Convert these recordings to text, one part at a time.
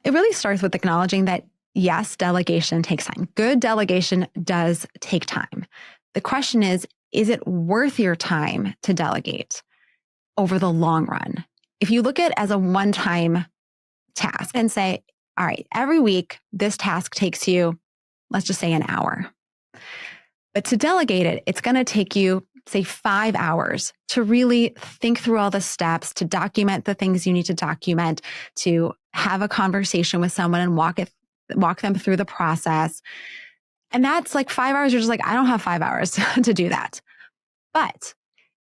it really starts with acknowledging that, yes, delegation takes time. Good delegation does take time. The question is it worth your time to delegate over the long run? If you look at it as a one-time task and say, all right, every week, this task takes you, let's just say, an hour. But to delegate it, it's going to take you, say, 5 hours to really think through all the steps, to document the things you need to document, to have a conversation with someone and walk them through the process. And that's like 5 hours. You're just like, I don't have 5 hours to do that. But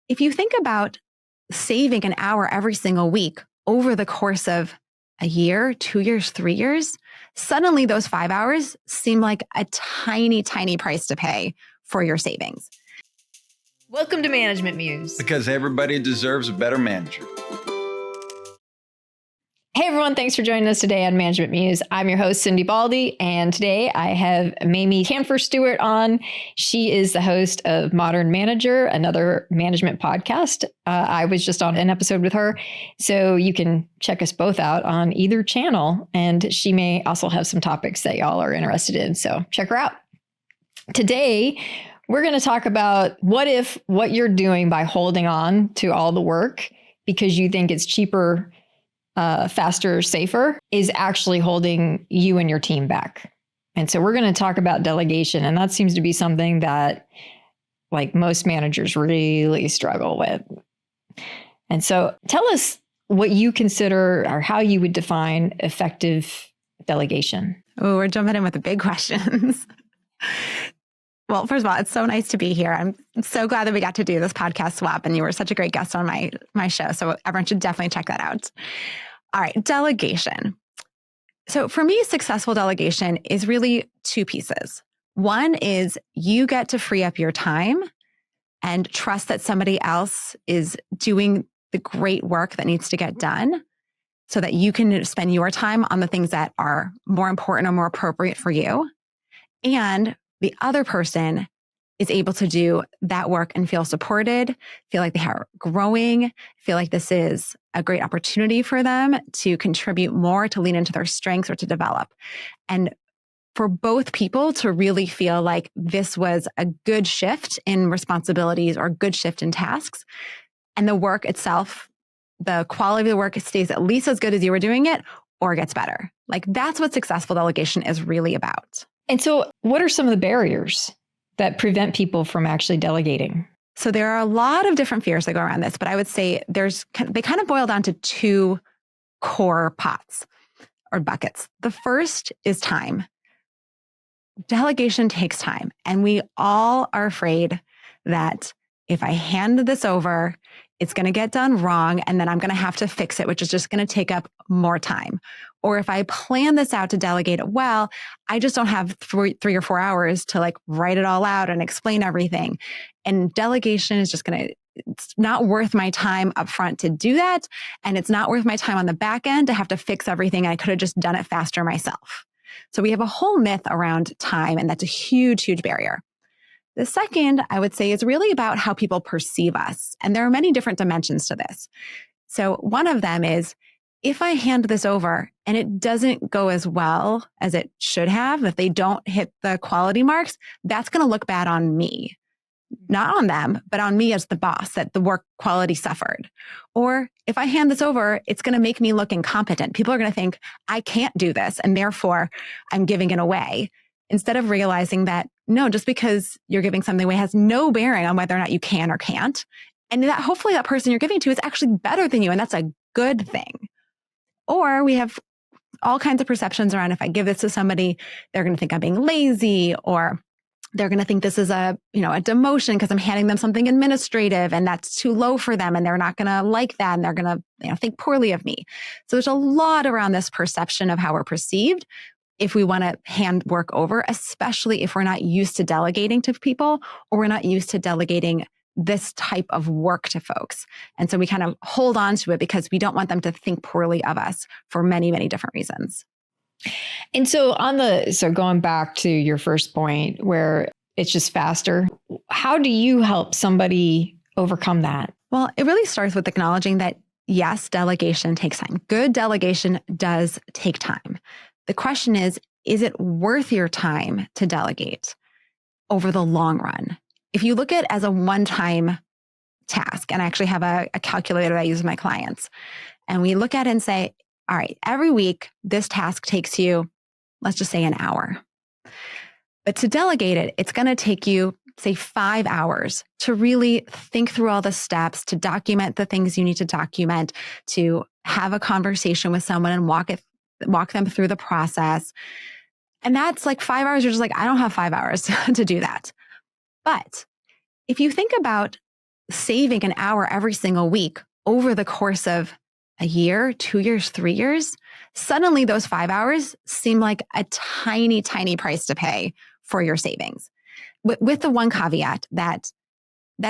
if you think about saving an hour every single week over the course of a year, 2 years, 3 years, suddenly those 5 hours seem like a tiny, tiny price to pay for your savings. Welcome to Management Muse. Because everybody deserves a better manager. Hey everyone, thanks for joining us today on Management Muse. I'm your host, Cindi Baldi, and today I have Mamie Kanfer Stewart on. She is the host of Modern Manager, another management podcast. I was just on an episode with her, so you can check us both out on either channel, and she may also have some topics that y'all are interested in, so check her out. Today, we're going to talk about what if what you're doing by holding on to all the work because you think it's cheaper, faster, safer, is actually holding you and your team back. And so we're going to talk about delegation. And that seems to be something that like most managers really struggle with. And so tell us what you consider or how you would define effective delegation. Oh, we're jumping in with the big questions. Well, first of all, it's so nice to be here. I'm so glad that we got to do this podcast swap, and you were such a great guest on my show. So everyone should definitely check that out. All right, delegation. So for me, successful delegation is really two pieces. One is you get to free up your time and trust that somebody else is doing the great work that needs to get done so that you can spend your time on the things that are more important or more appropriate for you. And the other person is able to do that work and feel supported, feel like they are growing, feel like this is a great opportunity for them to contribute more, to lean into their strengths or to develop. And for both people to really feel like this was a good shift in responsibilities or good shift in tasks, and the work itself, the quality of the work stays at least as good as you were doing it or gets better. Like that's what successful delegation is really about. And so what are some of the barriers that prevent people from actually delegating? So there are a lot of different fears that go they this, but I would say they kind of boil down to two core pots or buckets. The first is time. Delegation takes time, and we all are afraid that if I hand this over, it's going to get done wrong, and then I'm going to have to fix it, which is just going to take up more time. Or if I plan this out to delegate it well, I just don't have 3 or 4 hours to like write it all out and explain everything. And delegation is just it's not worth my time up front to do that. And it's not worth my time on the back end to have to fix everything. I could have just done it faster myself. So we have a whole myth around time, and that's a huge, huge barrier. The second, I would say, is really about how people perceive us. And there are many different dimensions to this. So one of them is, if I hand this over and it doesn't go as well as it should have, if they don't hit the quality marks, that's going to look bad on me. Not on them, but on me as the boss, that the work quality suffered. Or if I hand this over, it's going to make me look incompetent. People are going to think I can't do this, and therefore I'm giving it away. Instead of realizing that, no, just because you're giving something away has no bearing on whether or not you can or can't. And that hopefully that person you're giving to is actually better than you. And that's a good thing. Or we have all kinds of perceptions around, if I give this to somebody, they're going to think I'm being lazy, or they're going to think this is a demotion because I'm handing them something administrative and that's too low for them. And they're not going to like that. And they're going to think poorly of me. So there's a lot around this perception of how we're perceived if we want to hand work over, especially if we're not used to delegating to people, or we're not used to delegating this type of work to folks. And so we kind of hold on to it because we don't want them to think poorly of us for many, many different reasons. And so going back to your first point where it's just faster, how do you help somebody overcome that? Well, it really starts with acknowledging that, yes, delegation takes time. Good delegation does take time. The question is it worth your time to delegate over the long run? If you look at it as a one-time task, and I actually have a calculator that I use with my clients, and we look at it and say, all right, every week, this task takes you, let's just say, an hour. But to delegate it, it's going to take you, say, 5 hours to really think through all the steps, to document the things you need to document, to have a conversation with someone and walk them through the process. And that's like 5 hours. You're just like, I don't have 5 hours to do that. But if you think about saving an hour every single week over the course of a year, 2 years, 3 years, suddenly those 5 hours seem like a tiny, tiny price to pay for your savings. With the one caveat that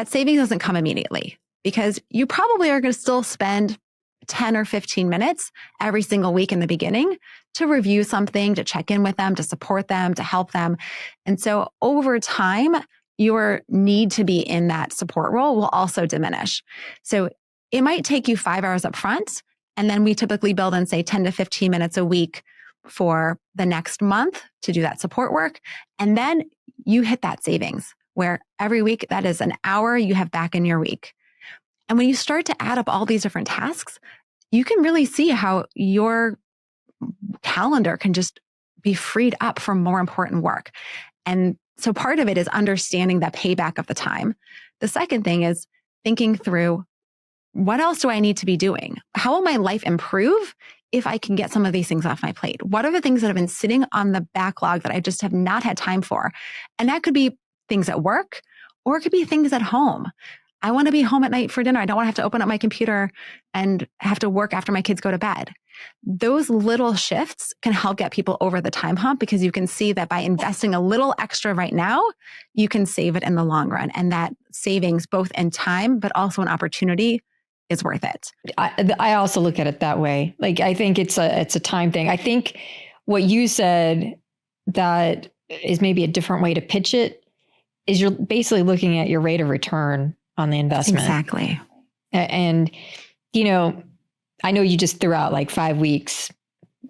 savings doesn't come immediately, because you probably are going to still spend 10 or 15 minutes every single week in the beginning to review something, to check in with them, to support them, to help them. And so over time, your need to be in that support role will also diminish. So it might take you 5 hours up front, and then we typically build in, say, 10 to 15 minutes a week for the next month to do that support work. And then you hit that savings where every week that is an hour you have back in your week. And when you start to add up all these different tasks, you can really see how your calendar can just be freed up for more important work. And so part of it is understanding that payback of the time. The second thing is thinking through, what else do I need to be doing? How will my life improve if I can get some of these things off my plate? What are the things that have been sitting on the backlog that I just have not had time for? And that could be things at work, or it could be things at home. I want to be home at night for dinner. I don't want to have to open up my computer and have to work after my kids go to bed. Those little shifts can help get people over the time hump, because you can see that by investing a little extra right now, you can save it in the long run. And that savings, both in time, but also an opportunity, is worth it. I also look at it that way. Like, I think it's a time thing. I think what you said that is maybe a different way to pitch it is you're basically looking at your rate of return on the investment. Exactly. And, I know you just threw out like 5 weeks,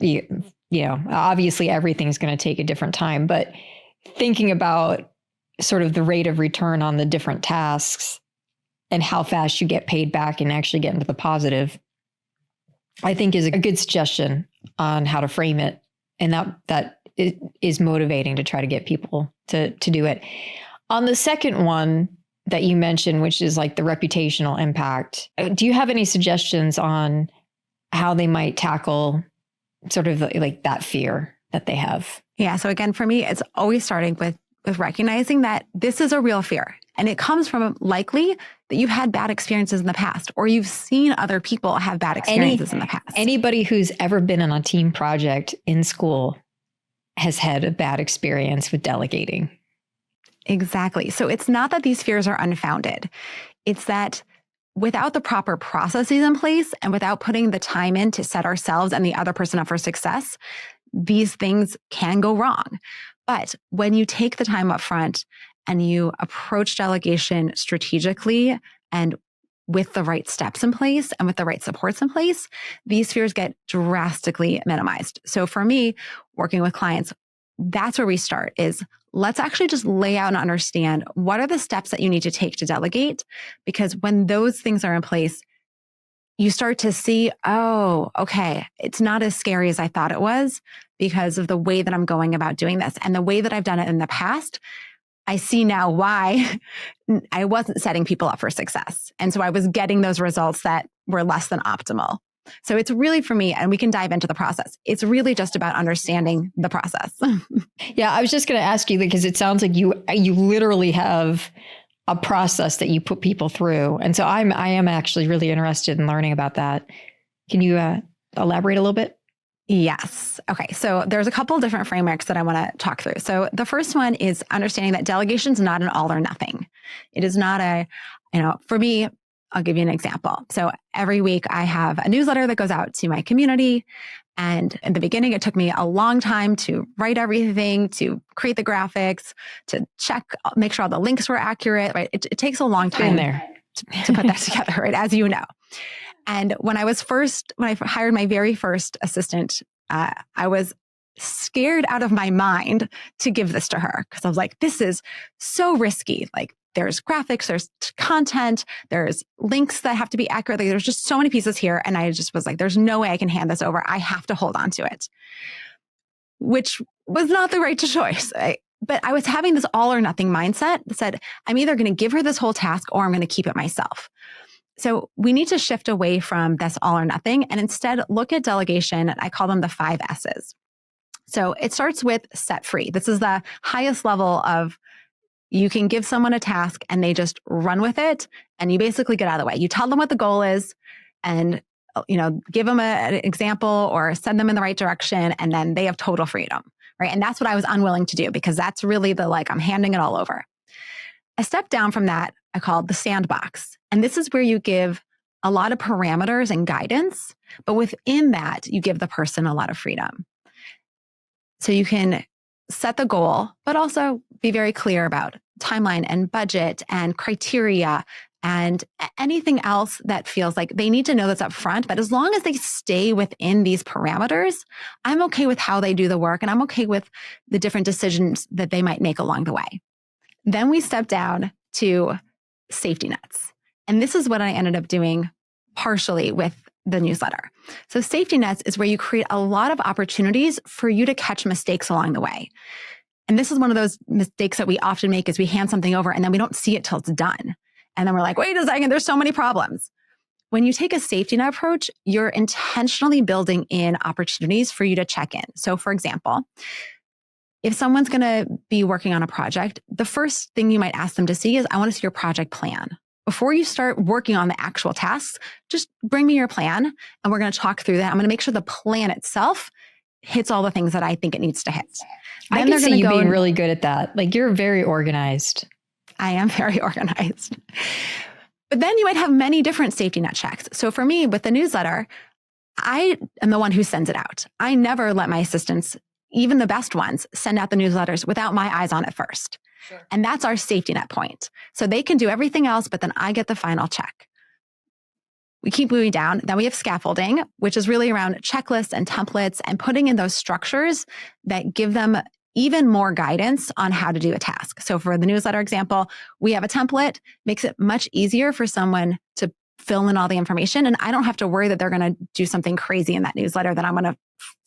obviously everything's going to take a different time, but thinking about sort of the rate of return on the different tasks and how fast you get paid back and actually get into the positive, I think is a good suggestion on how to frame it. And that is motivating to try to get people to do it. On the second one that you mentioned, which is like the reputational impact, do you have any suggestions on how they might tackle sort of like that fear that they have? Yeah. So again, for me, it's always starting with recognizing that this is a real fear. And it comes from likely that you've had bad experiences in the past, or you've seen other people have bad experiences in the past. Anybody who's ever been on a team project in school has had a bad experience with delegating. Exactly. So it's not that these fears are unfounded. It's that without the proper processes in place and without putting the time in to set ourselves and the other person up for success, these things can go wrong. But when you take the time up front and you approach delegation strategically and with the right steps in place and with the right supports in place, these fears get drastically minimized. So for me, working with clients, that's where we start is let's actually just lay out and understand what are the steps that you need to take to delegate. Because when those things are in place, you start to see, oh, okay, it's not as scary as I thought it was because of the way that I'm going about doing this. And the way that I've done it in the past, I see now why I wasn't setting people up for success. And so I was getting those results that were less than optimal. So it's really, for me, and we can dive into the process, it's really just about understanding the process. Yeah, I was just going to ask you, because it sounds like you literally have a process that you put people through. And so I am actually really interested in learning about that. Can you elaborate a little bit? Yes. Okay. So there's a couple of different frameworks that I want to talk through. So the first one is understanding that delegation is not an all or nothing. It is not for me, I'll give you an example. So every week I have a newsletter that goes out to my community. And in the beginning, it took me a long time to write everything, to create the graphics, to make sure all the links were accurate, right? It takes a long time there to put that together, right? As you know. And when I hired my very first assistant, I was scared out of my mind to give this to her because I was like, this is so risky. Like there's graphics, there's content, there's links that have to be accurate. Like, there's just so many pieces here. And I just was like, there's no way I can hand this over. I have to hold on to it, which was not the right choice. But I was having this all or nothing mindset that said, I'm either going to give her this whole task or I'm going to keep it myself. So we need to shift away from this all or nothing and instead look at delegation. I call them the 5 S's. So it starts with set free. This is the highest level of you can give someone a task and they just run with it and you basically get out of the way. You tell them what the goal is and give them an example or send them in the right direction and then they have total freedom, right? And that's what I was unwilling to do because that's really I'm handing it all over. A step down from that, I call the sandbox. And this is where you give a lot of parameters and guidance, but within that, you give the person a lot of freedom. So you can set the goal, but also be very clear about timeline and budget and criteria and anything else that feels like they need to know that's up front. But as long as they stay within these parameters, I'm okay with how they do the work and I'm okay with the different decisions that they might make along the way. Then we step down to safety nets. And this is what I ended up doing partially with the newsletter. So safety nets is where you create a lot of opportunities for you to catch mistakes along the way. And this is one of those mistakes that we often make is we hand something over and then we don't see it till it's done. And then we're like, wait a second, there's so many problems. When you take a safety net approach, you're intentionally building in opportunities for you to check in. So for example, if someone's going to be working on a project, the first thing you might ask them to see is, I want to see your project plan. Before you start working on the actual tasks, just bring me your plan and we're going to talk through that. I'm going to make sure the plan itself hits all the things that I think it needs to hit. I can see you being really good at that. Like you're very organized. I am very organized. But then you might have many different safety net checks. So for me, with the newsletter, I am the one who sends it out. I never let my assistants, even the best ones, send out the newsletters without my eyes on it first. Sure. And that's our safety net point. So they can do everything else, but then I get the final check. We keep moving down. Then we have scaffolding, which is really around checklists and templates and putting in those structures that give them even more guidance on how to do a task. So for the newsletter example, we have a template, makes it much easier for someone to fill in all the information. And I don't have to worry that they're going to do something crazy in that newsletter that I'm going to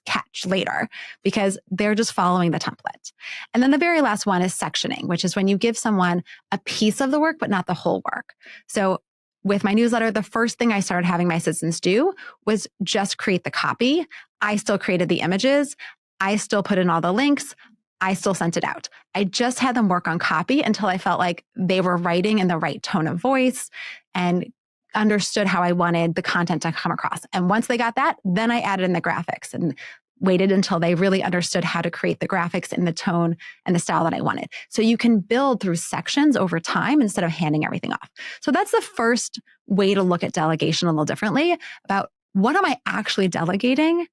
catch later because they're just following the template. And then the very last one is sectioning, which is when you give someone a piece of the work, but not the whole work. So with my newsletter, the first thing I started having my assistants do was just create the copy. I still created the images. I still put in all the links. I still sent it out. I just had them work on copy until I felt like they were writing in the right tone of voice and understood how I wanted the content to come across. And once they got that, then I added in the graphics and waited until they really understood how to create the graphics in the tone and the style that I wanted. So you can build through sections over time instead of handing everything off. So that's the first way to look at delegation a little differently about what am I actually delegating?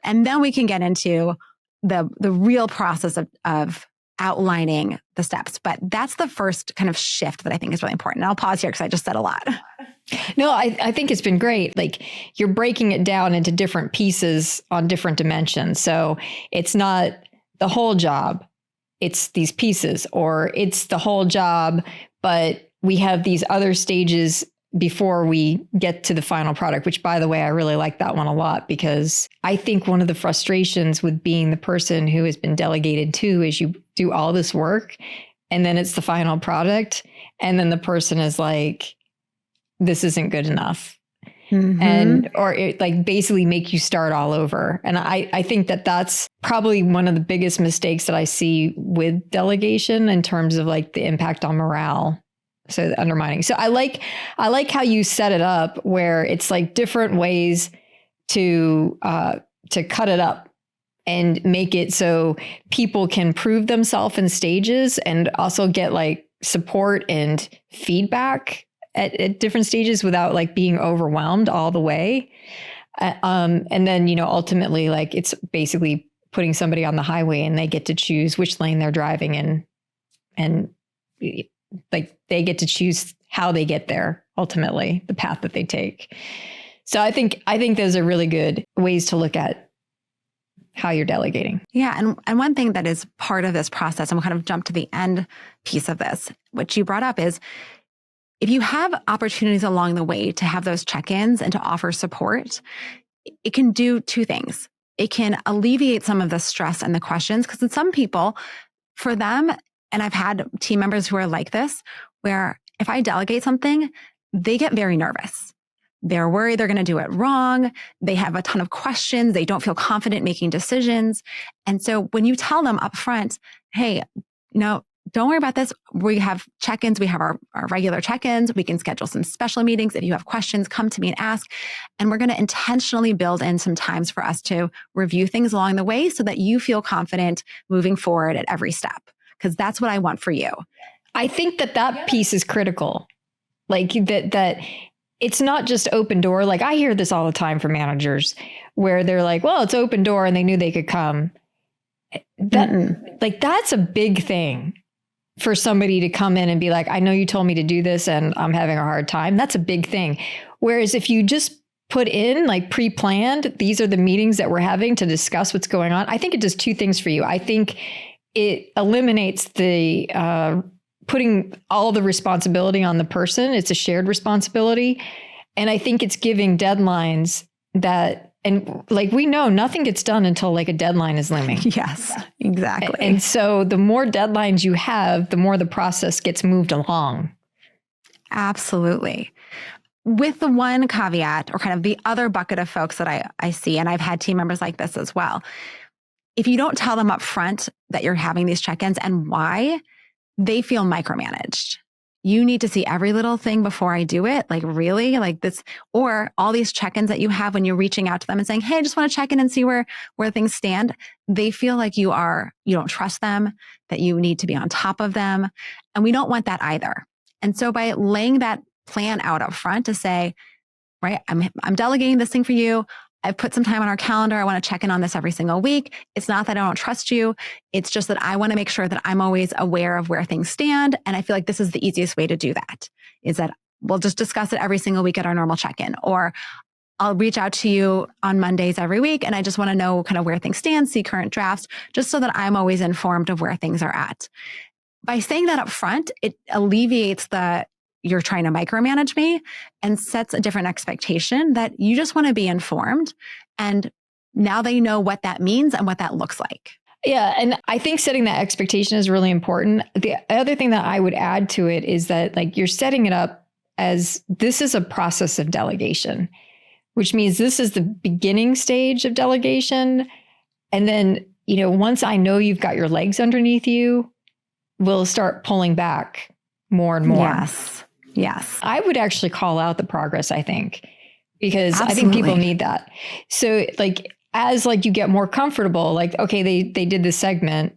And then we can get into the real process of outlining the steps. But that's the first kind of shift that I think is really important. And I'll pause here because I just said a lot. No, I think it's been great. Like you're breaking it down into different pieces on different dimensions. So it's not the whole job, it's these pieces, or it's the whole job, but we have these other stages before we get to the final product, which by the way, I really like that one a lot because I think one of the frustrations with being the person who has been delegated to is you do all this work and then it's the final product. And then the person is like, this isn't good enough. Mm-hmm. Or it like basically make you start all over. And I think that that's probably one of the biggest mistakes that I see with delegation in terms of like the impact on morale. So the undermining. So I like how you set it up where it's like different ways to cut it up and make it so people can prove themselves in stages and also get like support and feedback at different stages without like being overwhelmed all the way. And then, ultimately like it's basically putting somebody on the highway and they get to choose which lane they're driving in and like they get to choose how they get there, ultimately, the path that they take. So I think those are really good ways to look at how you're delegating. Yeah. And one thing that is part of this process, and we'll kind of jump to the end piece of this, which you brought up, is if you have opportunities along the way to have those check-ins and to offer support, it can do two things. It can alleviate some of the stress and the questions, because in some people, for them, and I've had team members who are like this, where if I delegate something, they get very nervous. They're worried they're going to do it wrong. They have a ton of questions. They don't feel confident making decisions. And so when you tell them up front, hey, no, don't worry about this. We have check-ins. We have our regular check-ins. We can schedule some special meetings. If you have questions, come to me and ask. And we're going to intentionally build in some times for us to review things along the way so that you feel confident moving forward at every step, because that's what I want for you. I think that piece is critical. Like that it's not just open door. Like I hear this all the time from managers where they're like, well, it's open door and they knew they could come. That's a big thing for somebody to come in and be like, I know you told me to do this and I'm having a hard time. That's a big thing. Whereas if you just put in like pre-planned, these are the meetings that we're having to discuss what's going on, I think it does two things for you. I think it eliminates the putting all the responsibility on the person. It's a shared responsibility. And I think it's giving deadlines that, and like we know nothing gets done until like a deadline is looming. Yes, exactly. And so the more deadlines you have, the more the process gets moved along. Absolutely. With the one caveat, or kind of the other bucket of folks that I see, and I've had team members like this as well. If you don't tell them up front that you're having these check-ins and why, they feel micromanaged. You need to see every little thing before I do it. Like really, like this, or all these check-ins that you have when you're reaching out to them and saying, hey, I just want to check in and see where things stand. They feel like you don't trust them, that you need to be on top of them. And we don't want that either. And so by laying that plan out up front to say, right, I'm delegating this thing for you. I've put some time on our calendar. I want to check in on this every single week. It's not that I don't trust you. It's just that I want to make sure that I'm always aware of where things stand. And I feel like this is the easiest way to do that, is that we'll just discuss it every single week at our normal check-in, or I'll reach out to you on Mondays every week. And I just want to know kind of where things stand, see current drafts, just so that I'm always informed of where things are at. By saying that up front, it alleviates you're trying to micromanage me, and sets a different expectation that you just want to be informed. And now they know what that means and what that looks like. Yeah. And I think setting that expectation is really important. The other thing that I would add to it is that like you're setting it up as this is a process of delegation, which means this is the beginning stage of delegation. And then, once I know you've got your legs underneath you, we'll start pulling back more and more. Yes. I would actually call out the progress, I think, because Absolutely. I think people need that. So like, as like you get more comfortable, like, okay, they did this segment,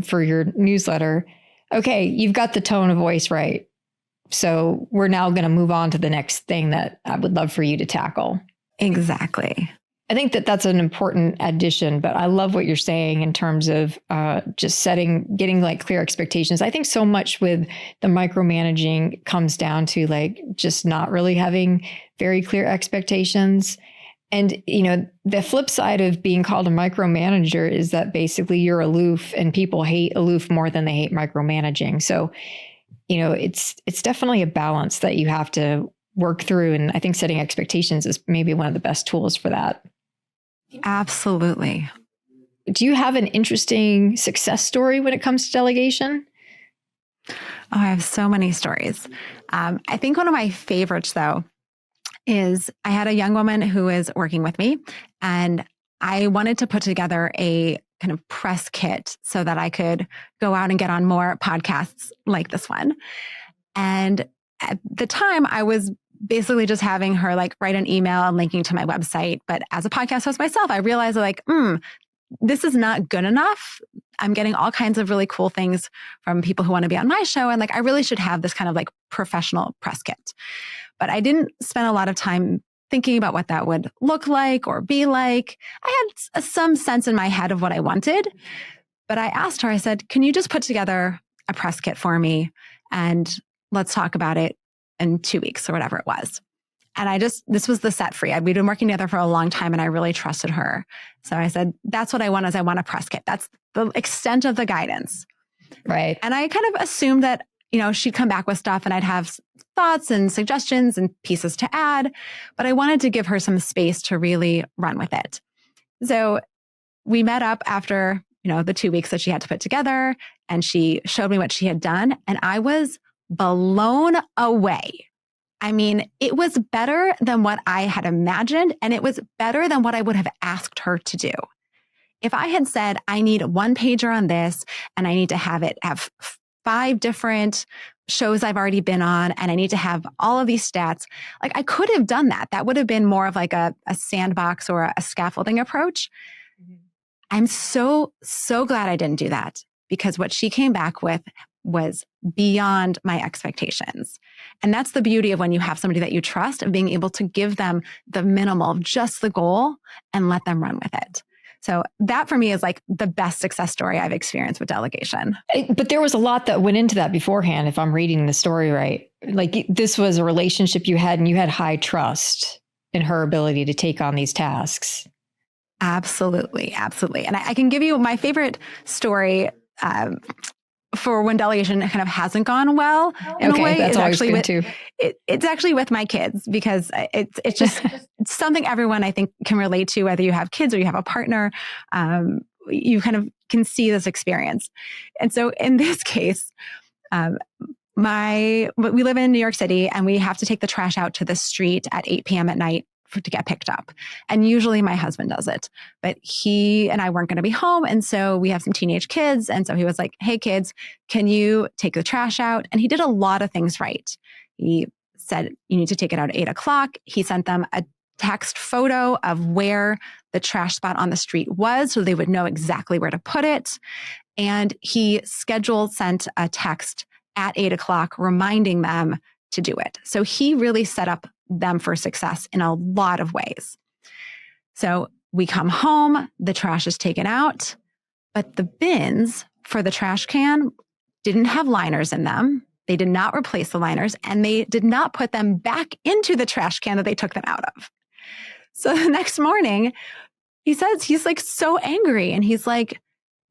for your newsletter. Okay. You've got the tone of voice right. So we're now going to move on to the next thing that I would love for you to tackle. Exactly. I think that that's an important addition, but I love what you're saying in terms of just getting like clear expectations. I think so much with the micromanaging comes down to like just not really having very clear expectations. And, the flip side of being called a micromanager is that basically you're aloof, and people hate aloof more than they hate micromanaging. So, it's definitely a balance that you have to work through. And I think setting expectations is maybe one of the best tools for that. Absolutely. Do you have an interesting success story when it comes to delegation? Oh, I have so many stories. I think one of my favorites, though, is I had a young woman who is working with me, and I wanted to put together a kind of press kit so that I could go out and get on more podcasts like this one. And at the time, I was basically just having her like write an email and linking to my website. But as a podcast host myself, I realized like, this is not good enough. I'm getting all kinds of really cool things from people who want to be on my show. And like, I really should have this kind of like professional press kit. But I didn't spend a lot of time thinking about what that would look like or be like. I had some sense in my head of what I wanted, but I asked her, I said, can you just put together a press kit for me? and let's talk about it in 2 weeks or whatever it was. And this was the set free. We'd been working together for a long time and I really trusted her. So I said, that's what I want, is I want a press kit. That's the extent of the guidance. Right. And I kind of assumed that, she'd come back with stuff and I'd have thoughts and suggestions and pieces to add, but I wanted to give her some space to really run with it. So we met up after, the 2 weeks that she had to put together, and she showed me what she had done, and I was blown away. I mean, it was better than what I had imagined, and it was better than what I would have asked her to do. If I had said, I need one pager on this, and I need to have 5 different shows I've already been on, and I need to have all of these stats, like I could have done that. That would have been more of like a sandbox or a scaffolding approach. I'm so glad I didn't do that, because what she came back with was beyond my expectations. And that's the beauty of when you have somebody that you trust, of being able to give them the minimal, just the goal, and let them run with it. So that for me is like the best success story I've experienced with delegation. But there was a lot that went into that beforehand, if I'm reading the story right. Like this was a relationship you had, and you had high trust in her ability to take on these tasks. Absolutely. Absolutely. And I can give you my favorite story for when delegation kind of hasn't gone well in a way. That's always good too. It's actually with my kids, because it's just it's something everyone I think can relate to, whether you have kids or you have a partner. You kind of can see this experience. And so in this case, we live in New York City, and we have to take the trash out to the street at 8 p.m. at night to get picked up. And usually my husband does it, but he and I weren't going to be home. And so we have some teenage kids. And so he was like, hey kids, can you take the trash out? And he did a lot of things right. He said, you need to take it out at 8 o'clock. He sent them a text photo of where the trash spot on the street was, so they would know exactly where to put it. And he sent a text at 8 o'clock reminding them to do it. So he really set up them for success in a lot of ways. So we come home, the trash is taken out, but the bins for the trash can didn't have liners in them. They did not replace the liners, and they did not put them back into the trash can that they took them out of. So the next morning, he says he's like so angry, and he's like,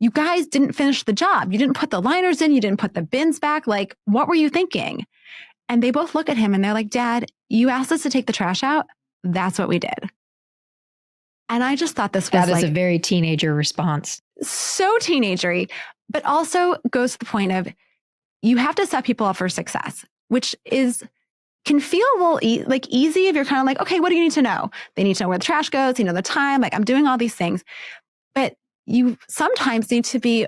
you guys didn't finish the job. You didn't put the liners in. You didn't put the bins back. Like, what were you thinking? And they both look at him and they're like, Dad, you asked us to take the trash out. That's what we did. And I just thought this was that is a very teenager response. So teenagery, but also goes to the point of you have to set people up for success, which can feel a little easy if you're kind of like, okay, what do you need to know? They need to know where the trash goes, the time, like I'm doing all these things. But you sometimes need to be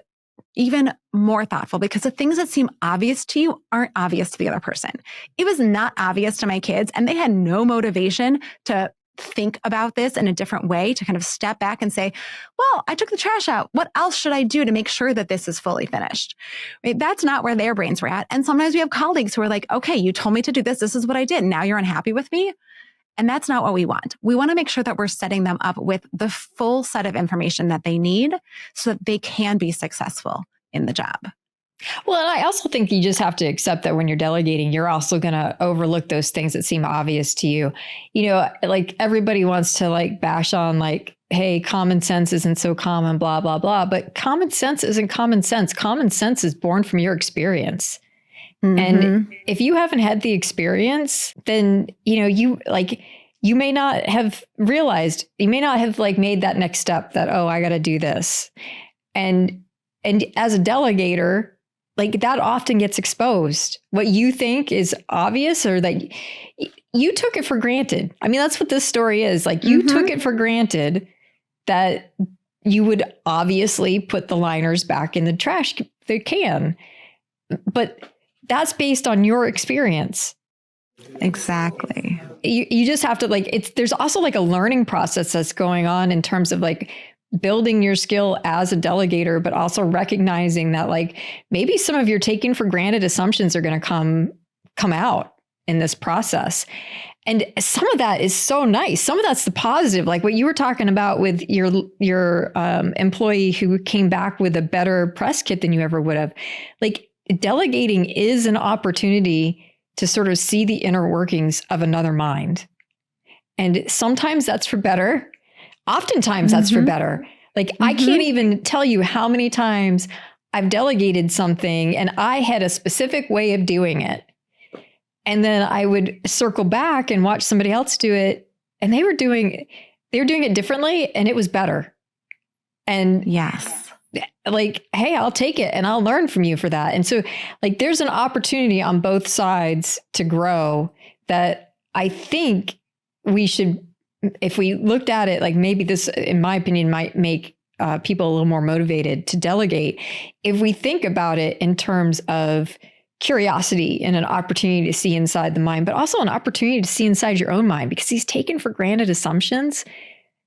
even more thoughtful, because the things that seem obvious to you aren't obvious to the other person. It was not obvious to my kids, and they had no motivation to think about this in a different way, to kind of step back and say, well, I took the trash out. What else should I do to make sure that this is fully finished? Right? That's not where their brains were at. And sometimes we have colleagues who are like, okay, you told me to do this. This is what I did. Now you're unhappy with me. And that's not what we want. We want to make sure that we're setting them up with the full set of information that they need so that they can be successful in the job. Well, and I also think you just have to accept that when you're delegating, you're also going to overlook those things that seem obvious to you. Like everybody wants to bash on hey, common sense isn't so common, blah, blah, blah. But common sense isn't common sense. Common sense is born from your experience. Mm-hmm. And if you haven't had the experience, then, you may not have realized, you may not have made that next step that, oh, I got to do this. And as a delegator, that often gets exposed. What you think is obvious, or that you took it for granted. I mean, that's what this story is. You took it for granted that you would obviously put the liners back in the can. But that's based on your experience. Exactly. You just have to there's also a learning process that's going on in terms of building your skill as a delegator, but also recognizing that maybe some of your taken for granted assumptions are going to come out in this process. And some of that is so nice. Some of that's the positive, like what you were talking about with your employee who came back with a better press kit than you ever would have. delegating is an opportunity to sort of see the inner workings of another mind. And sometimes that's for better. Oftentimes that's for better. Like I can't even tell you how many times I've delegated something and I had a specific way of doing it. And then I would circle back and watch somebody else do it. And they were doing it differently and it was better. And yes, like, hey, I'll take it and I'll learn from you for that. And so like there's an opportunity on both sides to grow that I think we should, if we looked at it, like maybe this, in my opinion, might make people a little more motivated to delegate. If we think about it in terms of curiosity and an opportunity to see inside the mind, but also an opportunity to see inside your own mind, because these taken for granted assumptions,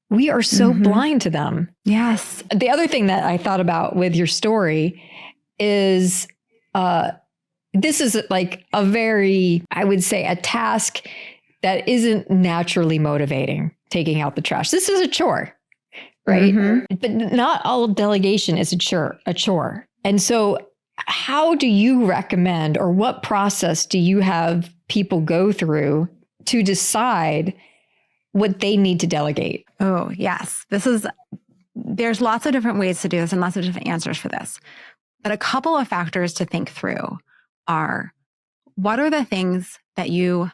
we are so blind to them. Yes. The other thing that I thought about with your story is this is like a very, I would say, a task that isn't naturally motivating, taking out the trash. This is a chore, right? But not all delegation is a chore. And so how do you recommend, or what process do you have people go through to decide what they need to delegate? Oh, yes. There's lots of different ways to do this and lots of different answers for this. But a couple of factors to think through are, what are the things that you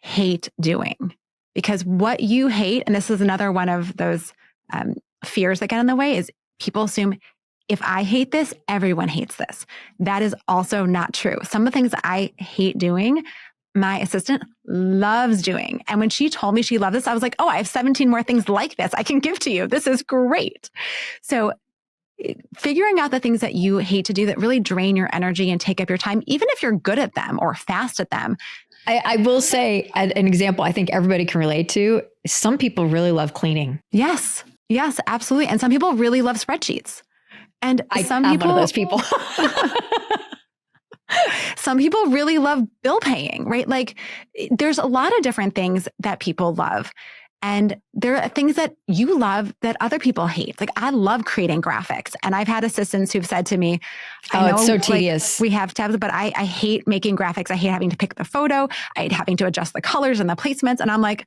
hate doing? Because what you hate, and this is another one of those fears that get in the way, is people assume, if I hate this, everyone hates this. That is also not true. Some of the things that I hate doing, my assistant loves doing. And when she told me she loved this, I was like, oh, I have 17 more things like this I can give to you. This is great. So figuring out the things that you hate to do that really drain your energy and take up your time, even if you're good at them or fast at them. I will say an example I think everybody can relate to. Some people really love cleaning. Yes, absolutely. And some people really love spreadsheets. And I'm one of those people. Some people really love bill paying, right? Like there's a lot of different things that people love. And there are things that you love that other people hate. Like I love creating graphics. And I've had assistants who've said to me, I know it's so tedious. We have tabs, but I hate making graphics. I hate having to pick the photo. I hate having to adjust the colors and the placements. And I'm like,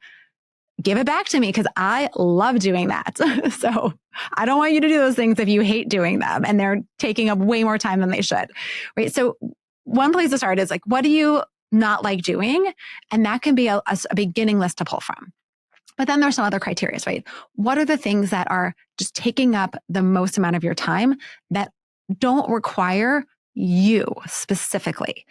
give it back to me because I love doing that. So I don't want you to do those things if you hate doing them and they're taking up way more time than they should, right? So one place to start is like, what do you not like doing? And that can be a beginning list to pull from. But then there's some other criteria, right? What are the things that are just taking up the most amount of your time that don't require you specifically?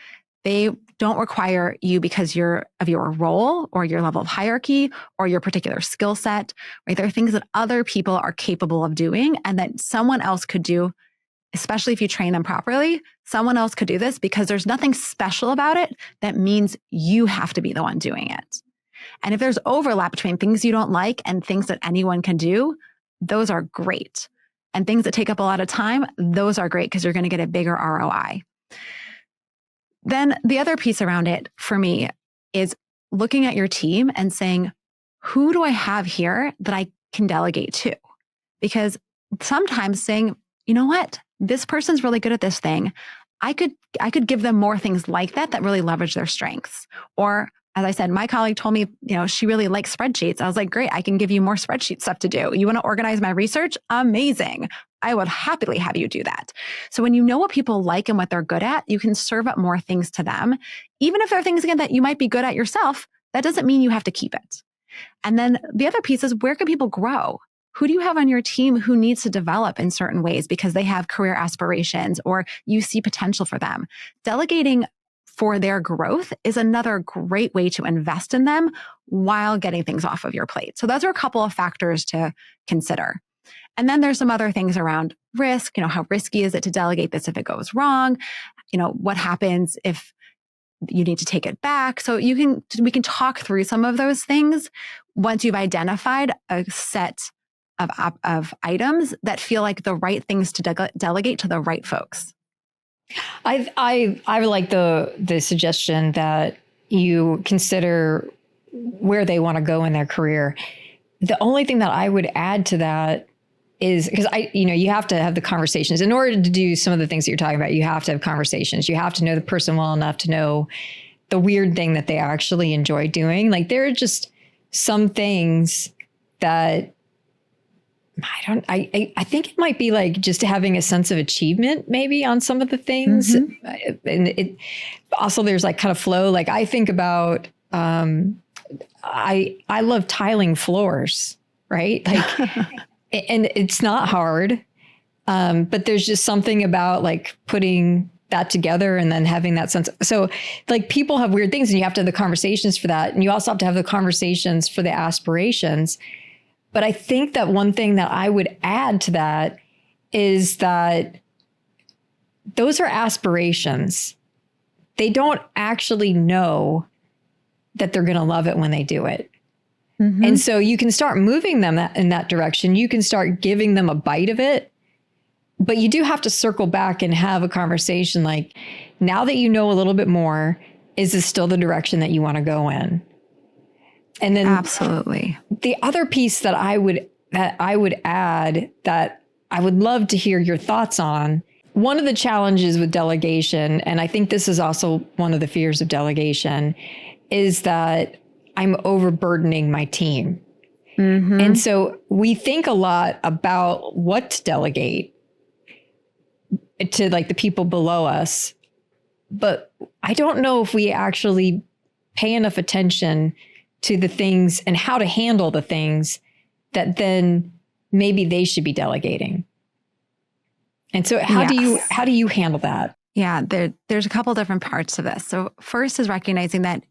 They don't require you because of your role or your level of hierarchy or your particular skill set, right? There are things that other people are capable of doing and that someone else could do, especially if you train them properly. Someone else could do this because there's nothing special about it that means you have to be the one doing it. And if there's overlap between things you don't like and things that anyone can do, those are great. And things that take up a lot of time, those are great because you're going to get a bigger ROI. Then the other piece around it for me is looking at your team and saying, who do I have here that I can delegate to? Because sometimes saying, you know what, this person's really good at this thing. I could give them more things like that really leverage their strengths. Or as I said, my colleague told me, she really likes spreadsheets. I was like, great, I can give you more spreadsheet stuff to do. You want to organize my research? Amazing. I would happily have you do that. So when you know what people like and what they're good at, you can serve up more things to them. Even if there are things, again, that you might be good at yourself, that doesn't mean you have to keep it. And then the other piece is, where can people grow? Who do you have on your team who needs to develop in certain ways because they have career aspirations or you see potential for them? Delegating for their growth is another great way to invest in them while getting things off of your plate. So those are a couple of factors to consider. And then there's some other things around risk. How risky is it to delegate this if it goes wrong? What happens if you need to take it back? So we can talk through some of those things once you've identified a set of items that feel like the right things to delegate to the right folks. I like the suggestion that you consider where they want to go in their career. The only thing that I would add to that is because you have to have the conversations in order to do some of the things that you're talking about. You have to have conversations. You have to know the person well enough to know the weird thing that they actually enjoy doing. Like there are just some things that I think it might be like just having a sense of achievement maybe on some of the things. And it also, there's like kind of flow. Like I think about, I love tiling floors, right? Like, and it's not hard. But there's just something about like putting that together and then having that sense. So like people have weird things and you have to have the conversations for that. And you also have to have the conversations for the aspirations. But I think that one thing that I would add to that is that those are aspirations. They don't actually know that they're going to love it when they do it. And so you can start moving them in that direction. You can start giving them a bite of it. But you do have to circle back and have a conversation like, now that you know a little bit more, is this still the direction that you want to go in? And then absolutely. The other piece that I would add that I would love to hear your thoughts on, one of the challenges with delegation, and I think this is also one of the fears of delegation, is that I'm overburdening my team. And so we think a lot about what to delegate to like the people below us, but I don't know if we actually pay enough attention to the things and how to handle the things that then maybe they should be delegating. And so how do you handle that? Yeah, there's a couple different parts to this. So first is recognizing that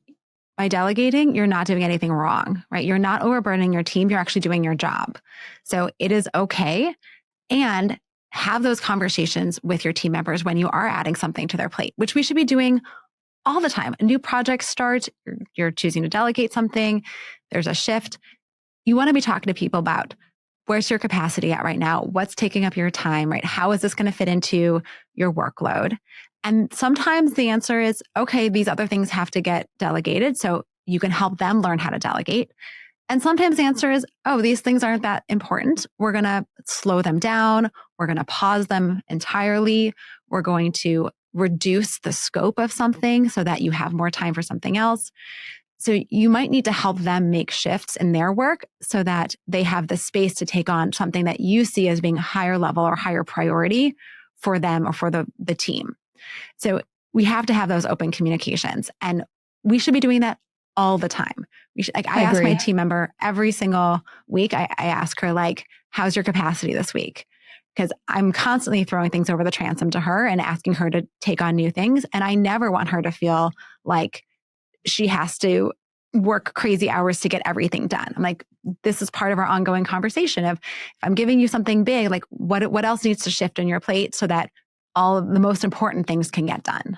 by delegating, you're not doing anything wrong, right? You're not overburdening your team. You're actually doing your job. So it is okay. And have those conversations with your team members when you are adding something to their plate, which we should be doing all the time. A new project starts, you're choosing to delegate something, there's a shift. You want to be talking to people about where's your capacity at right now? What's taking up your time, right? How is this going to fit into your workload? And sometimes the answer is, okay, these other things have to get delegated. So you can help them learn how to delegate. And sometimes the answer is, oh, these things aren't that important. We're going to slow them down. We're going to pause them entirely. We're going to reduce the scope of something so that you have more time for something else. So you might need to help them make shifts in their work so that they have the space to take on something that you see as being higher level or higher priority for them or for the team. So we have to have those open communications, and we should be doing that all the time. I ask my team member every single week, I ask her like, how's your capacity this week? Because I'm constantly throwing things over the transom to her and asking her to take on new things. And I never want her to feel like she has to work crazy hours to get everything done. I'm like, this is part of our ongoing conversation of, if I'm giving you something big, like what else needs to shift on your plate so that all of the most important things can get done.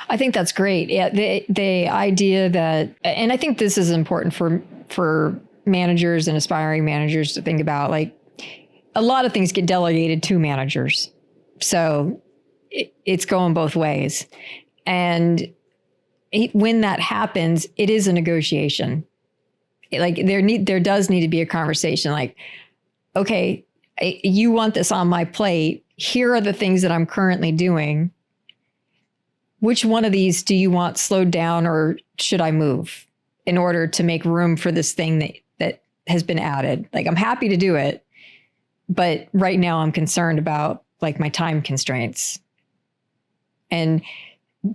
I think that's great. Yeah, the idea that, and I think this is important for managers and aspiring managers to think about, like a lot of things get delegated to managers. So it's going both ways. And when that happens, it is a negotiation. Like there does need to be a conversation like, okay, you want this on my plate. Here are the things that I'm currently doing. Which one of these do you want slowed down, or should I move in order to make room for this thing that has been added? Like, I'm happy to do it, but right now I'm concerned about like my time constraints. And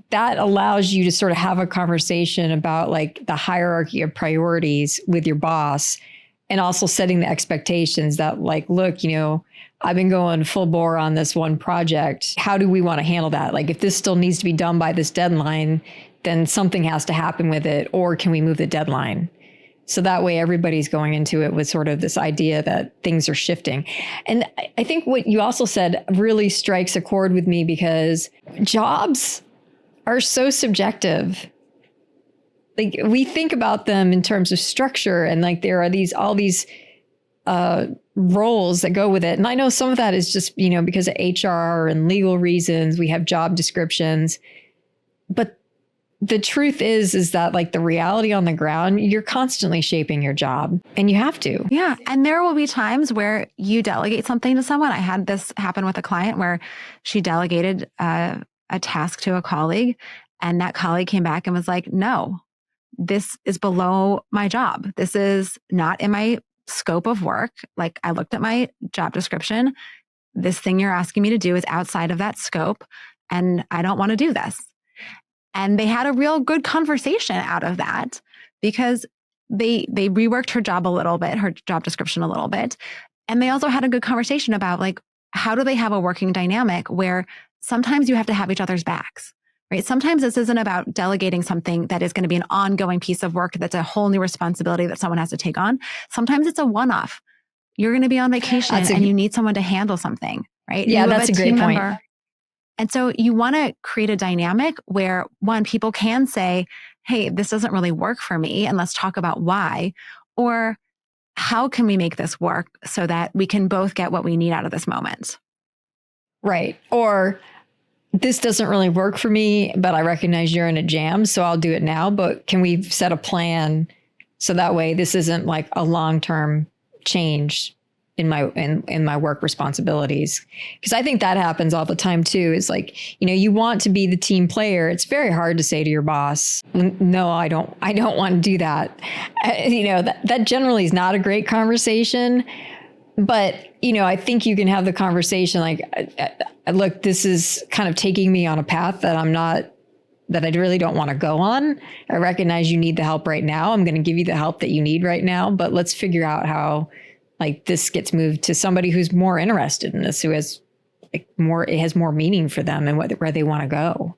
that allows you to sort of have a conversation about like the hierarchy of priorities with your boss, and also setting the expectations that like, look, I've been going full bore on this one project. How do we want to handle that? Like, if this still needs to be done by this deadline, then something has to happen with it, or can we move the deadline? So that way everybody's going into it with sort of this idea that things are shifting. And I think what you also said really strikes a chord with me, because jobs are so subjective. Like, we think about them in terms of structure, and like there are all these roles that go with it. And I know some of that is just, because of HR and legal reasons, we have job descriptions, but the truth is that like the reality on the ground, you're constantly shaping your job and you have to. Yeah. And there will be times where you delegate something to someone. I had this happen with a client where she delegated a task to a colleague, and that colleague came back and was like, no, this is below my job. This is not in my scope of work. Like, I looked at my job description. This thing you're asking me to do is outside of that scope, and I don't want to do this. And they had a real good conversation out of that because they reworked her job a little bit, her job description a little bit. And they also had a good conversation about like, how do they have a working dynamic where sometimes you have to have each other's backs, right? Sometimes this isn't about delegating something that is going to be an ongoing piece of work that's a whole new responsibility that someone has to take on. Sometimes it's a one-off. You're going to be on vacation and you need someone to handle something, right? Yeah, that's a great point. And so you want to create a dynamic where, one, people can say, hey, this doesn't really work for me, and let's talk about why. Or how can we make this work so that we can both get what we need out of this moment? Right. Or this doesn't really work for me, but I recognize you're in a jam, so I'll do it now. But can we set a plan so that way this isn't like a long-term change in my work responsibilities? Because I think that happens all the time too. Is like, you want to be the team player. It's very hard to say to your boss, no, I don't want to do that. That generally is not a great conversation. But, I think you can have the conversation like, look, this is kind of taking me on a path that I really don't want to go on. I recognize you need the help right now. I'm going to give you the help that you need right now, but let's figure out how like this gets moved to somebody who's more interested in this, who has it has more meaning for them and where they want to go.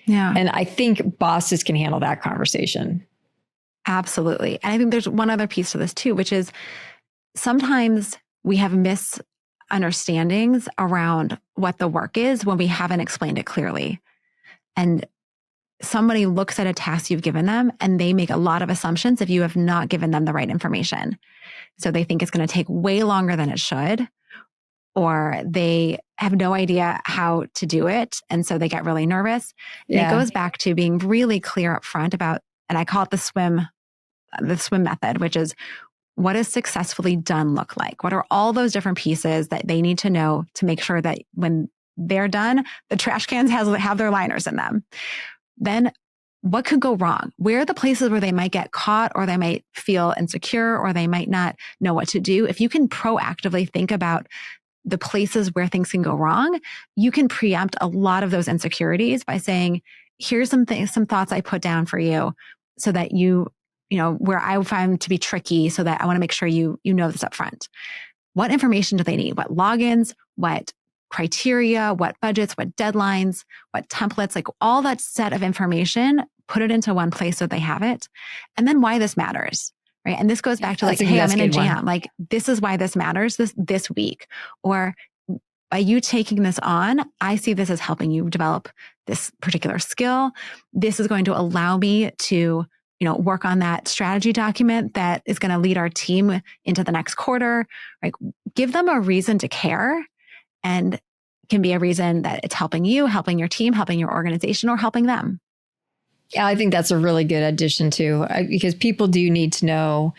Yeah. And I think bosses can handle that conversation. Absolutely. And I think there's one other piece to this too, which is sometimes we have misunderstandings around what the work is when we haven't explained it clearly. And somebody looks at a task you've given them and they make a lot of assumptions if you have not given them the right information. So they think it's going to take way longer than it should, or they have no idea how to do it. And so they get really nervous. And it goes back to being really clear up front about, and I call it the swim method, which is, what does successfully done look like? What are all those different pieces that they need to know to make sure that when they're done, the trash cans have their liners in them? Then what could go wrong? Where are the places where they might get caught, or they might feel insecure, or they might not know what to do? If you can proactively think about the places where things can go wrong, you can preempt a lot of those insecurities by saying, here's some thoughts I put down for you so that where I find to be tricky, so that I want to make sure you know this up front. What information do they need? What logins? What criteria? What budgets? What deadlines? What templates? Like all that set of information, put it into one place so they have it. And then why this matters, right? And this goes back to like, hey, I'm in a jam. Like, this is why this matters this week. Or by you taking this on, I see this as helping you develop this particular skill. This is going to allow me to work on that strategy document that is going to lead our team into the next quarter. Like, give them a reason to care, and it can be a reason that it's helping you, helping your team, helping your organization, or helping them. Yeah, I think that's a really good addition too, because people do need to know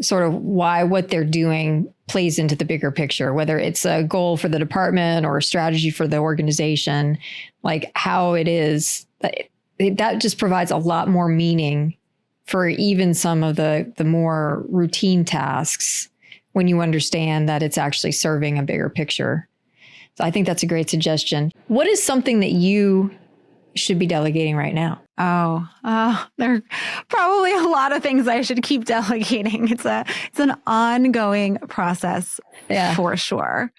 sort of why what they're doing plays into the bigger picture, whether it's a goal for the department or a strategy for the organization, like how it is that just provides a lot more meaning for even some of the more routine tasks when you understand that it's actually serving a bigger picture. So I think that's a great suggestion. What is something that you should be delegating right now? There are probably a lot of things I should keep delegating. It's an ongoing process, for sure.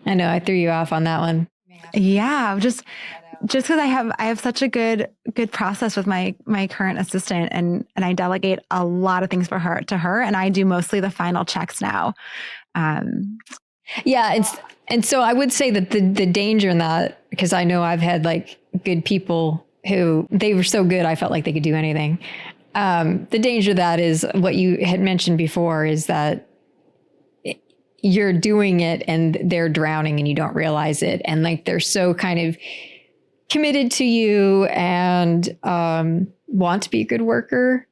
I know I threw you off on that one. Yeah, just because I have such a good process with my current assistant, and I delegate a lot of things to her, and I do mostly the final checks now. And so I would say that the danger in that, because I know I've had like good people who they were so good I felt like they could do anything. The danger of that is what you had mentioned before, is that you're doing it and they're drowning and you don't realize it. And like they're so kind of committed to you and want to be a good worker,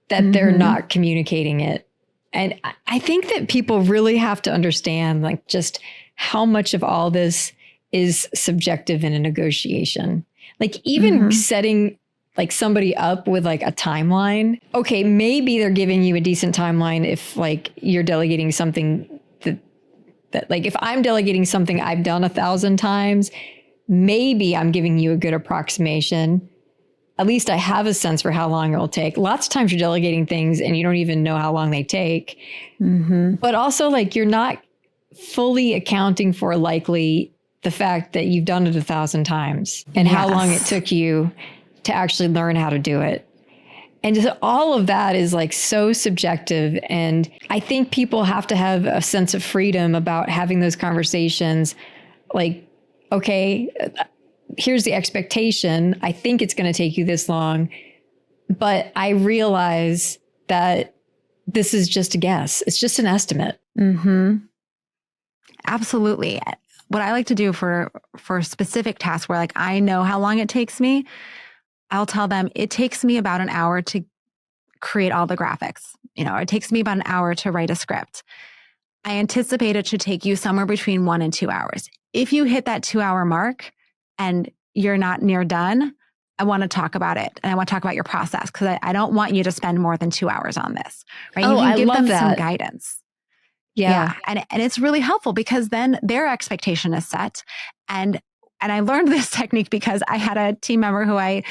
that they're not communicating it. And I think that people really have to understand like just how much of all this is subjective in a negotiation. Like even setting like somebody up with like a timeline. Okay, maybe they're giving you a decent timeline if like you're delegating something that like if I'm delegating something I've done 1,000 times, maybe I'm giving you a good approximation. At least I have a sense for how long it'll take. Lots of times you're delegating things and you don't even know how long they take. But also like you're not fully accounting for likely the fact that you've done it 1,000 times and how long it took you to actually learn how to do it. And just all of that is like so subjective. And I think people have to have a sense of freedom about having those conversations. Like, okay, here's the expectation. I think it's going to take you this long, but I realize that this is just a guess. It's just an estimate. Absolutely. What I like to do for specific tasks where like I know how long it takes me, I'll tell them it takes me about an hour to create all the graphics. You know, it takes me about an hour to write a script. I anticipate it should take you somewhere between 1 and 2 hours. If you hit that 2-hour mark and you're not near done, I want to talk about it. And I want to talk about your process because I don't want you to spend more than 2 hours on this. Right? You can give them some guidance. Yeah. And it's really helpful because then their expectation is set. And I learned this technique because I had a team member who I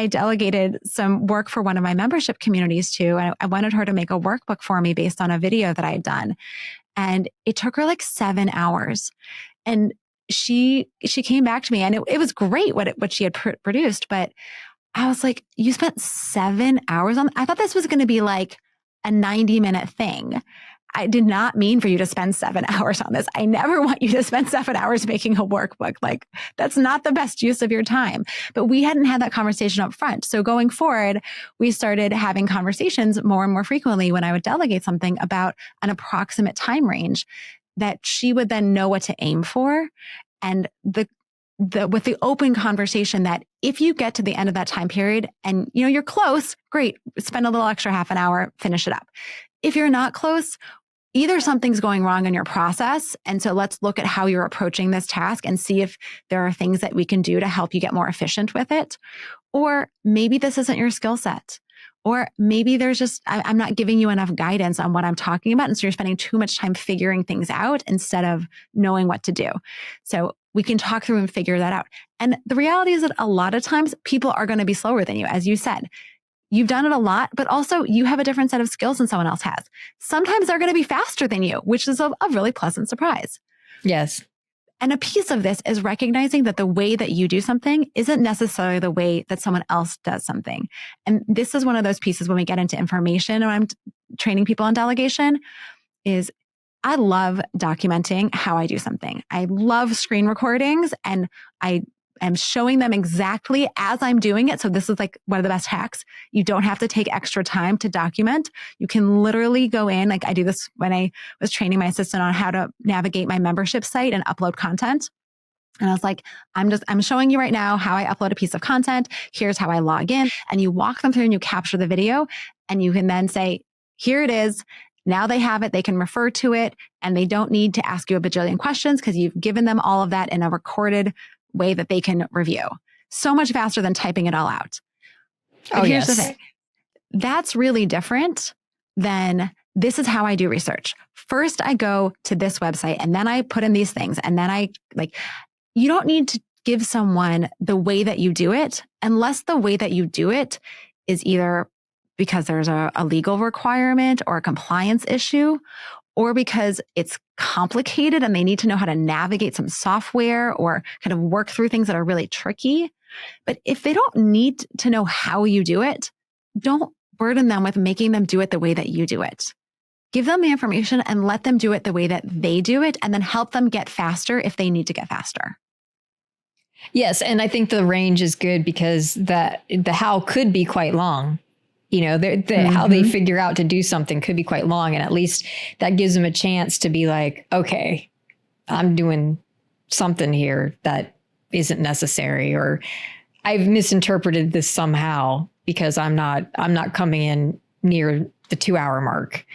delegated some work for one of my membership communities to. And I wanted her to make a workbook for me based on a video that I had done. And it took her like 7 hours. And she came back to me and it was great what she had produced. But I was like, you spent 7 hours on, I thought this was going to be like a 90-minute thing. I did not mean for you to spend 7 hours on this. I never want you to spend 7 hours making a workbook. Like that's not the best use of your time. But we hadn't had that conversation up front. So going forward, we started having conversations more and more frequently when I would delegate something about an approximate time range that she would then know what to aim for. And with the open conversation that if you get to the end of that time period and you know you're close, great, spend a little extra half an hour, finish it up. If you're not close, either something's going wrong in your process. And so let's look at how you're approaching this task and see if there are things that we can do to help you get more efficient with it. Or maybe this isn't your skill set. Or maybe there's just, I'm not giving you enough guidance on what I'm talking about. And so you're spending too much time figuring things out instead of knowing what to do. So we can talk through and figure that out. And the reality is that a lot of times people are going to be slower than you, as you said. You've done it a lot, but also you have a different set of skills than someone else has. Sometimes they're going to be faster than you, which is a really pleasant surprise. Yes. And a piece of this is recognizing that the way that you do something isn't necessarily the way that someone else does something. And this is one of those pieces when we get into information and I'm training people on delegation is I love documenting how I do something. I love screen recordings and I am showing them exactly as I'm doing it. So this is like one of the best hacks. You don't have to take extra time to document. You can literally go in, like I do this when I was training my assistant on how to navigate my membership site and upload content. And I was like, I'm showing you right now how I upload a piece of content. Here's how I log in. And you walk them through and you capture the video and you can then say, here it is. Now they have it. They can refer to it and they don't need to ask you a bajillion questions because you've given them all of that in a recorded way that they can review. So much faster than typing it all out. But here's the thing. That's really different than this is how I do research. First, I go to this website and then I put in these things. And then you don't need to give someone the way that you do it unless the way that you do it is either because there's a legal requirement or a compliance issue, or because it's complicated and they need to know how to navigate some software or kind of work through things that are really tricky. But if they don't need to know how you do it, don't burden them with making them do it the way that you do it. Give them the information and let them do it the way that they do it, and then help them get faster if they need to get faster. Yes. And I think the range is good because the how could be quite long. You know, how they figure out to do something could be quite long. And at least that gives them a chance to be like, okay, I'm doing something here that isn't necessary, or I've misinterpreted this somehow because I'm not coming in near the 2-hour mark.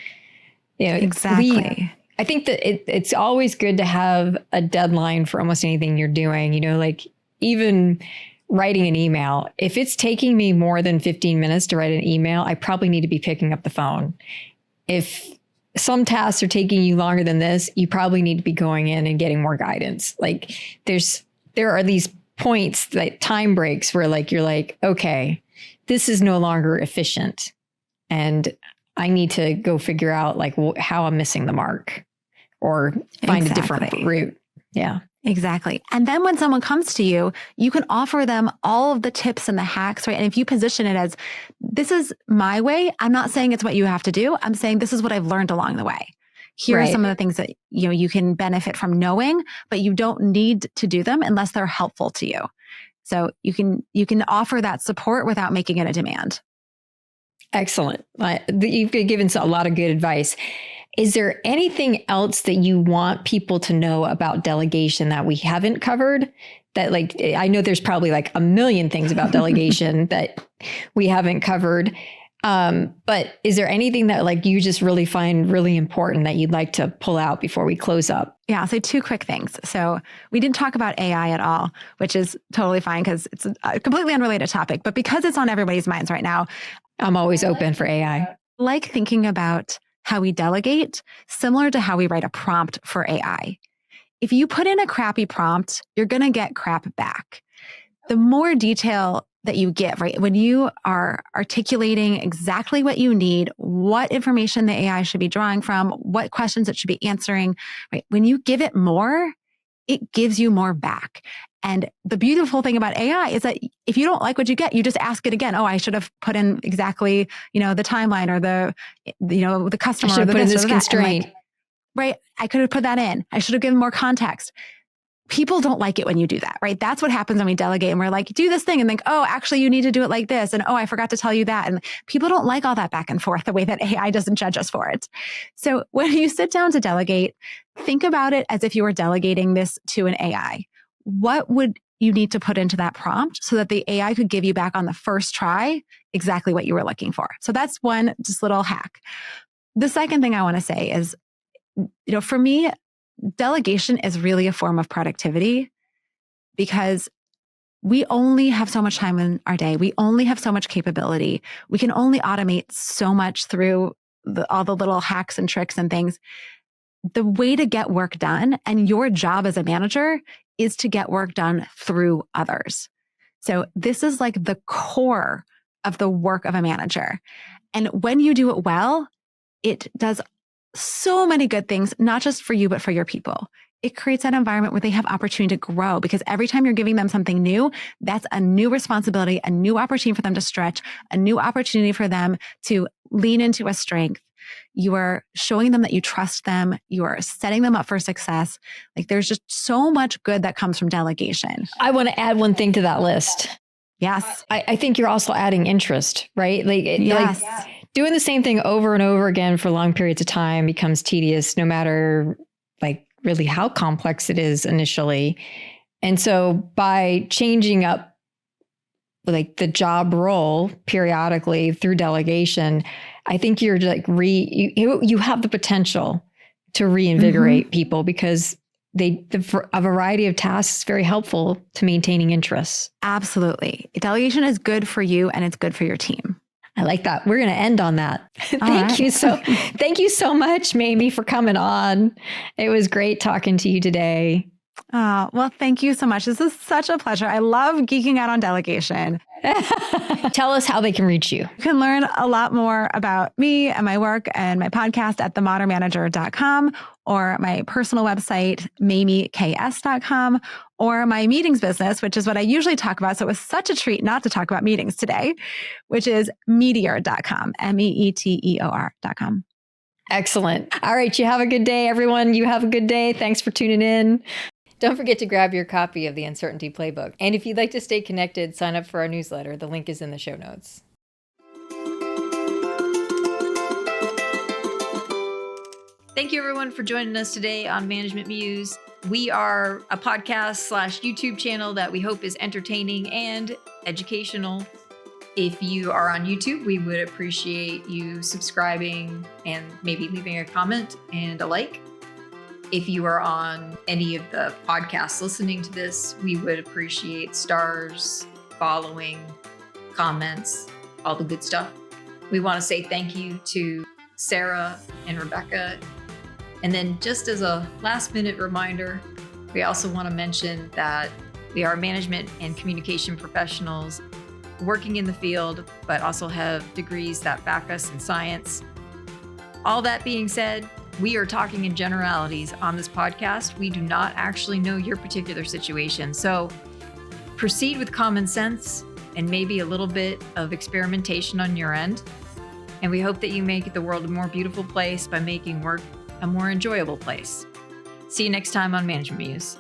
Exactly. I think that it's always good to have a deadline for almost anything you're doing, like even writing an email. If it's taking me more than 15 minutes to write an email, I probably need to be picking up the phone. If some tasks are taking you longer than this, you probably need to be going in and getting more guidance. Like there are these points, like time breaks where you're like, okay, this is no longer efficient. And I need to go figure out how I'm missing the mark or find a different route. Yeah. Exactly. And then when someone comes to you, you can offer them all of the tips and the hacks, right? And if you position it as, this is my way, I'm not saying it's what you have to do. I'm saying this is what I've learned along the way. Here are some of the things that, you can benefit from knowing, but you don't need to do them unless they're helpful to you. So you can offer that support without making it a demand. Excellent. You've given a lot of good advice. Is there anything else that you want people to know about delegation that we haven't covered? That I know there's probably a million things about delegation that we haven't covered. But is there anything that you just really find really important that you'd like to pull out before we close up? Yeah, I'll say 2 quick things. So we didn't talk about AI at all, which is totally fine because it's a completely unrelated topic. But because it's on everybody's minds right now, I'm always open for AI. Thinking about how we delegate, similar to how we write a prompt for AI. If you put in a crappy prompt, you're going to get crap back. The more detail that you give, right? When you are articulating exactly what you need, what information the AI should be drawing from, what questions it should be answering, right? When you give it more, it gives you more back. And the beautiful thing about AI is that if you don't like what you get, you just ask it again. Oh, I should have put in exactly, the timeline or the customer. I should have put in this or constraint. Right. I could have put that in. I should have given more context. People don't like it when you do that, right? That's what happens when we delegate and we're like, do this thing and think, oh, actually you need to do it like this. And oh, I forgot to tell you that. And people don't like all that back and forth the way that AI doesn't judge us for it. So when you sit down to delegate, think about it as if you were delegating this to an AI. What would you need to put into that prompt so that the AI could give you back on the first try exactly what you were looking for? So that's one just little hack. The second thing I want to say is, for me, delegation is really a form of productivity because we only have so much time in our day. We only have so much capability. We can only automate so much through all the little hacks and tricks and things. The way to get work done, and your job as a manager, is to get work done through others. So this is the core of the work of a manager. And when you do it well, it does so many good things, not just for you, but for your people. It creates an environment where they have opportunity to grow because every time you're giving them something new, that's a new responsibility, a new opportunity for them to stretch, a new opportunity for them to lean into a strength. You are showing them that you trust them. You are setting them up for success. There's just so much good that comes from delegation. I want to add one thing to that list. Yes. I think you're also adding interest, right? Yes. Doing the same thing over and over again for long periods of time becomes tedious, no matter really how complex it is initially. And so by changing up the job role periodically through delegation, I think you're you have the potential to reinvigorate people because a variety of tasks is very helpful to maintaining interests. Absolutely. Delegation is good for you and it's good for your team. I like that. We're going to end on that. Thank you so much, Mamie, for coming on. It was great talking to you today. Well, thank you so much. This is such a pleasure. I love geeking out on delegation. Tell us how they can reach you. You can learn a lot more about me and my work and my podcast at themodernmanager.com or my personal website, mamieks.com, or my meetings business, which is what I usually talk about. So it was such a treat not to talk about meetings today, which is meteor.com, meteor.com. Excellent. All right. You have a good day, everyone. You have a good day. Thanks for tuning in. Don't forget to grab your copy of the Uncertainty Playbook. And if you'd like to stay connected, sign up for our newsletter. The link is in the show notes. Thank you, everyone, for joining us today on Management Muse. We are a podcast/YouTube channel that we hope is entertaining and educational. If you are on YouTube, we would appreciate you subscribing and maybe leaving a comment and a like. If you are on any of the podcasts listening to this, we would appreciate stars, following, comments, all the good stuff. We want to say thank you to Sarah and Rebecca. And then just as a last minute reminder, we also want to mention that we are management and communication professionals working in the field, but also have degrees that back us in science. All that being said, we are talking in generalities on this podcast. We do not actually know your particular situation. So proceed with common sense and maybe a little bit of experimentation on your end. And we hope that you make the world a more beautiful place by making work a more enjoyable place. See you next time on Management Muse.